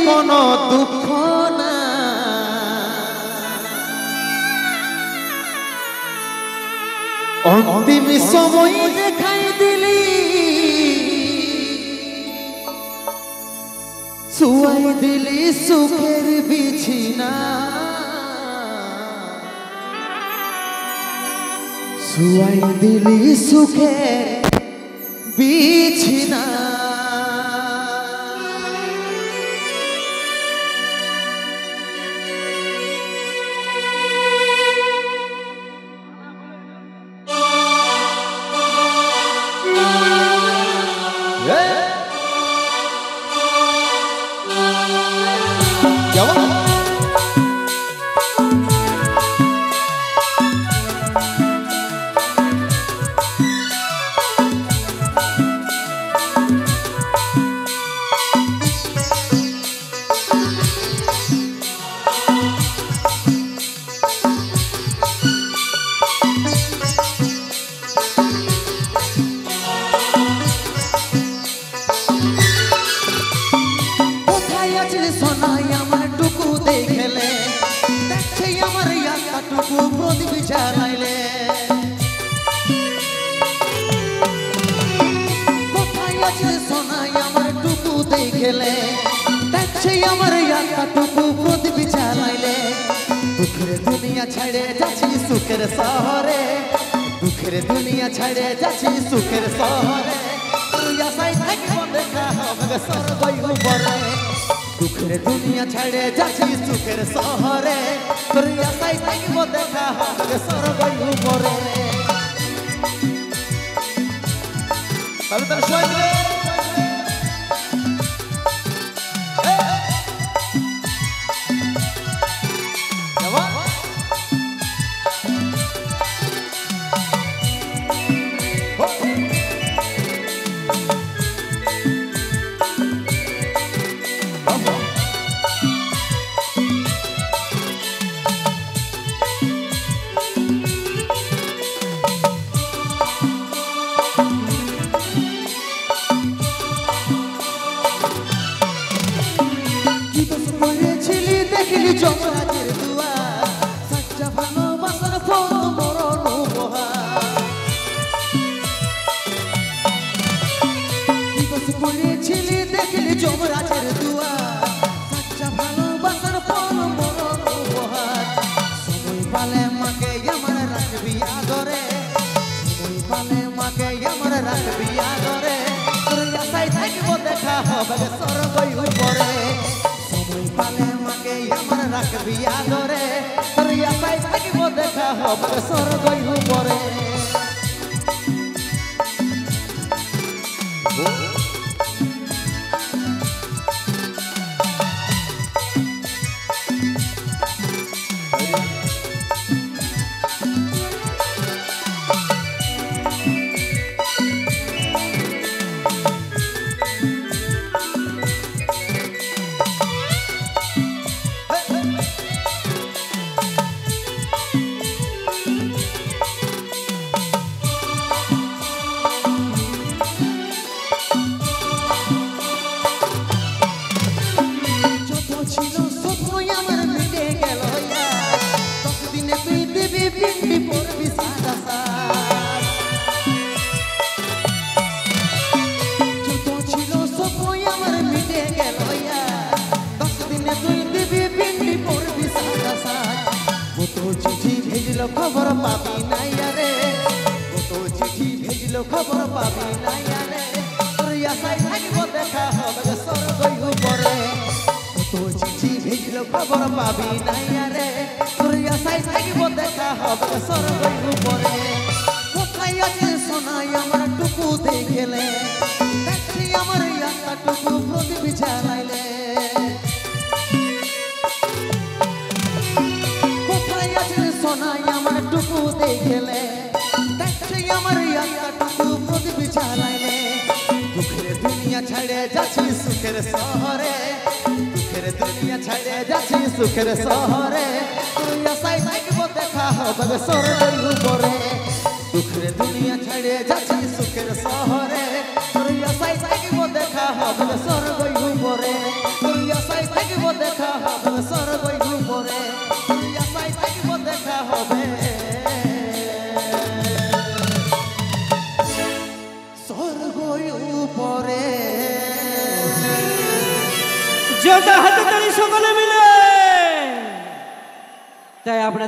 কোনো দুঃখ না অন্তিম সময় দেখাই দিলি শুয়াই দিলি সুখের বিছানা শুয়াই দিলি সুখের বিছানা दुनिया छाड़े जाची सुखेर शहरे दुखेर दुनिया छाड़े जाची सुखेर शहरे तुया साई थाकबो देखा होबे सरगई उपरे दुखेर दुनिया छाड़े जाची सुखेर शहरे तुया साई थाकबो देखा होबे सरगई उपरे ताले ताले शोय दे যমরাজের দুয়া সচ্চা ভালোবাসার ফল মরণ উপহার দিবস পড়েছিলি দেখলি যমরাজের দুয়া সচ্চা ভালোবাসার ফল মরণ উপহার সময় পালে মাকে আমার রাখবি আদরে সময় পালে মাকে আমার রাখবি আদরে তোর আশায় থাকবো দেখা হবে স্বর্গই উপরে সময় পালে মাকে আমার রাখবি আদরে তোর আশায় থাকবো দেখা হবে স্বর্গই উপরে খবর পাবি নাই রে কত চিঠি ভেজলো খবর পাবি নাই রে তোর আশায় থাকবো দেখা হবে স্বর্গই উপরে কত চিঠি ভেজলো খবর পাবি নাই রে তোর আশায় থাকবো দেখা হবে স্বর্গই উপরে কোথায় আছে সোনাই আমার টুকু দেখলে দেখছি আমার একটা টুকু প্রদীপ জ্বালাইলে কোথায় আছে সোনাই আমার টুকু দেখলে দেখছি আমার একটা টুকু প্রদীপ জ্বালাইলে দুঃখের দুনিয়া ছাড়ে যাচ্ছি সুখের শহরে দুঃখের দুনিয়া ছাড়ে যাচ্ছি সুখের শহরে তুই আশায় থাকবো দেখা হবে স্বর্গের উপরে দুঃখের দুনিয়া ছাড়ে যাচ্ছি সুখের শহরে তুই আশায় থাকবো দেখা হবে স্বর্গের উপরে তুই আশায় হাতে তালি সকলে মিলে। তাই আপনার